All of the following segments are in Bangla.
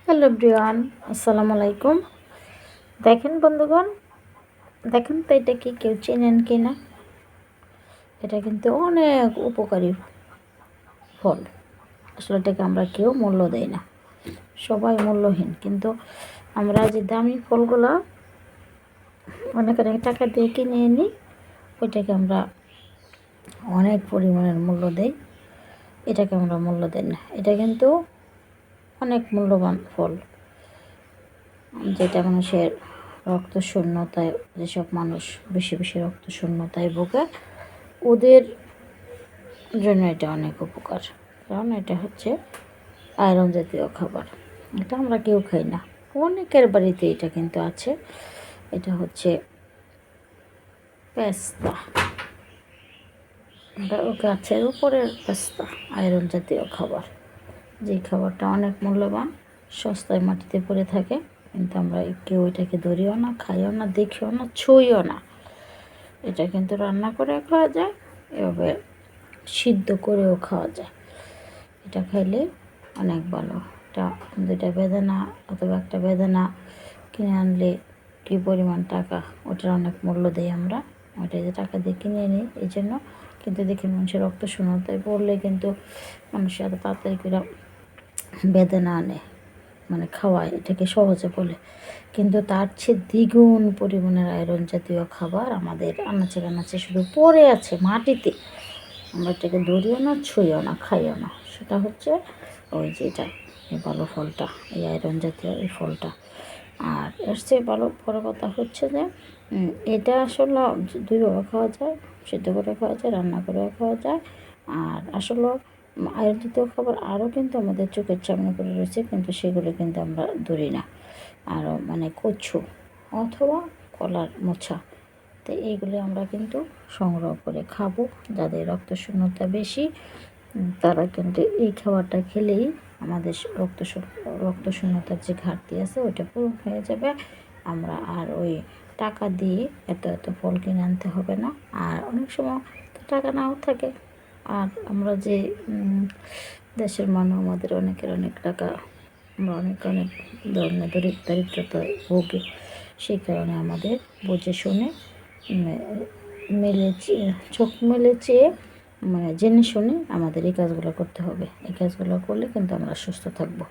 হ্যালো এভরিওয়ান, আসসালামু আলাইকুম। দেখেন বন্ধুগণ, দেখেন তো এটা কি কেউ চেনেন কি না? এটা কিন্তু অনেক উপকারী ফল। আসলে এটাকে আমরা কেউ মূল্য দেই না, সবাই মূল্যহীন। কিন্তু আমরা যে দামি ফলগুলো অনেক অনেক টাকা দিয়ে কিনে নিই, ওইটাকে আমরা অনেক পরিমাণের মূল্য দেই, এটাকে আমরা মূল্য দিই না। এটা কিন্তু অনেক মূল্যবান ফল, যেটা মানুষের রক্ত শূন্যতায়, যেসব মানুষ বেশি বেশি রক্ত শূন্যতায় ভোগে, ওদের জন্য এটা অনেক উপকার। কারণ এটা হচ্ছে আয়রন জাতীয় খাবার। এটা আমরা কেউ খাই না, অনেকের বাড়িতে এটা কিন্তু আছে। এটা হচ্ছে পেস্তা, এটা গাছের উপরের পেস্তা, আয়রন জাতীয় খাবার। যে খাবারটা অনেক মূল্যবান, সস্তায় মাটিতে পড়ে থাকে, কিন্তু আমরা কেউ এটাকে ধরিও না, খাইও না, দেখিও না, ছুঁইও না। এটা কিন্তু রান্না করে খাওয়া যায়, এভাবে সিদ্ধ করেও খাওয়া যায়। এটা খাইলে অনেক ভালো। এটা দুইটা বেদানা অথবা একটা বেদানা কিনে আনলে কী পরিমাণ টাকা, ওটার অনেক মূল্য দিই আমরা, ওইটা যে টাকা দিয়ে কিনে নিই এই জন্য। কিন্তু দেখি মানুষের রক্ত শূন্যতায় পড়লে কিন্তু মানুষের এত তাড়াতাড়ি করে বেদানা আনে, মানে খাওয়ায়, এটাকে সহজে বলে। কিন্তু তার চেয়ে দ্বিগুণ পরিমাণের আয়রন জাতীয় খাবার আমাদের আনাচে কানাচে শুধু পড়ে আছে মাটিতে, আমরা এটাকে ধরিও না, ছুঁইও না, খাইও না। সেটা হচ্ছে ওই যেটা, এই ভালো ফলটা, এই আয়রন জাতীয় এই ফলটা। আর এর চেয়ে ভালো বড় কথা হচ্ছে যে এটা আসলে দুইভাবে খাওয়া যায়, সিদ্ধ করে খাওয়া যায়, রান্না করেও খাওয়া যায়। আর আসলে আয়রন জাতীয় খাবার আরও কিন্তু আমাদের চোখের সামনে করে রয়েছে, কিন্তু সেগুলো কিন্তু আমরা ধরি না। আরও মানে কচু অথবা কলার মোচা, তো এইগুলো আমরা কিন্তু সংগ্রহ করে খাবো। যাদের রক্তশূন্যতা বেশি তারা কিন্তু এই খাবারটা খেলেই আমাদের রক্তশূন্যতার যে ঘাটতি আছে ওইটা পূরণ হয়ে যাবে। আমরা আর ওই টাকা দিয়ে এত এত ফল কিনে আনতে হবে না। আর অনেক সময় তো টাকা নাও থাকে, আর আমরা যে দেশের মানুষ, আমাদের অনেকের অনেক টাকা, আমরা অনেক অনেক ধরনের দারিদ্রতায় ভোগে। সেই কারণে আমাদের বুঝে শুনে মেলে চোখ মেলে চেয়ে, মানে জেনে শুনে আমাদের এই কাজগুলো করতে হবে। এই কাজগুলো করলে কিন্তু আমরা সুস্থ থাকবো।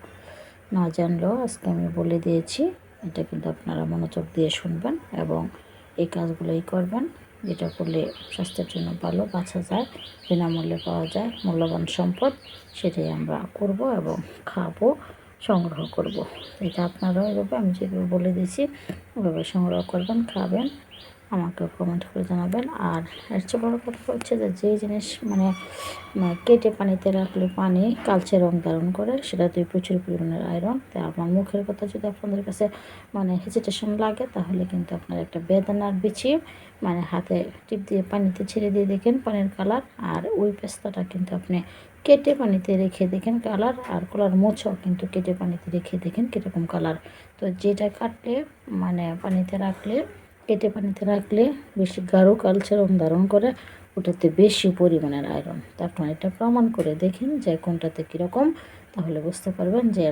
না জানলেও আজকে আমি বলে দিয়েছি, এটা কিন্তু আপনারা মনোযোগ দিয়ে শুনবেন এবং এই কাজগুলোই করবেন, যেটা করলে স্বাস্থ্যের জন্য ভালো, বাঁচা যায়, বিনামূল্যে পাওয়া যায় মূল্যবান সম্পদ। সেটাই আমরা করব এবং খাবো, সংগ্রহ করব। এটা আপনারাও এভাবে আমি যেভাবে বলে দিয়েছি ওভাবে সংগ্রহ করবেন, খাবেন, আমাকে কমেন্ট করে জানাবেন। আর এর চেয়ে বড়ো কথা হচ্ছে যে যে জিনিস মানে কেটে পানিতে রাখলে পানি কালচে রং ধারণ করে, সেটাতে প্রচুর পরিমাণের আয়রন। তাই আমার মুখের কথা যদি আপনাদের কাছে মানে হেজিটেশন লাগে, তাহলে কিন্তু আপনার একটা বেদানার বিচি মানে হাতে টিপ দিয়ে পানিতে ছেড়ে দিয়ে দেখেন পানির কালার, আর ওই পেস্তাটা কিন্তু আপনি কেটে পানিতে রেখে দেখেন কালার, আর কলার মোচাও কিন্তু কেটে পানিতে রেখে দেখেন কীরকম কালার। তো যেটা কাটলে মানে পানিতে রাখলে, কেটে পানিতে রাখলে বেশি গাঢ় কালচে রং ধারণ করে, ওটাতে বেশি পরিমাণের আয়রন। তা আপনারা এটা প্রমাণ করে দেখেন যে কোনটাতে কীরকম, তাহলে বুঝতে পারবেন যে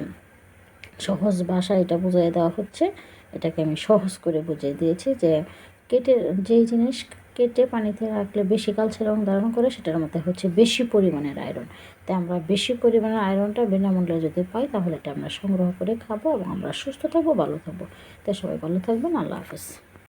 সহজ ভাষা এটা বুঝিয়ে দেওয়া হচ্ছে। এটাকে আমি সহজ করে বুঝিয়ে দিয়েছি যে কেটে যেই জিনিস কেটে পানিতে রাখলে বেশি কালচে রং ধারণ করে, সেটার মধ্যে হচ্ছে বেশি পরিমাণের আয়রন। তাই আমরা বেশি পরিমাণের আয়রনটা বিনামূল্যে যদি পাই, তাহলে এটা আমরা সংগ্রহ করে খাবো এবং আমরা সুস্থ থাকবো, ভালো থাকবো। তাই সবাই ভালো থাকবেন। আল্লাহ হাফেজ।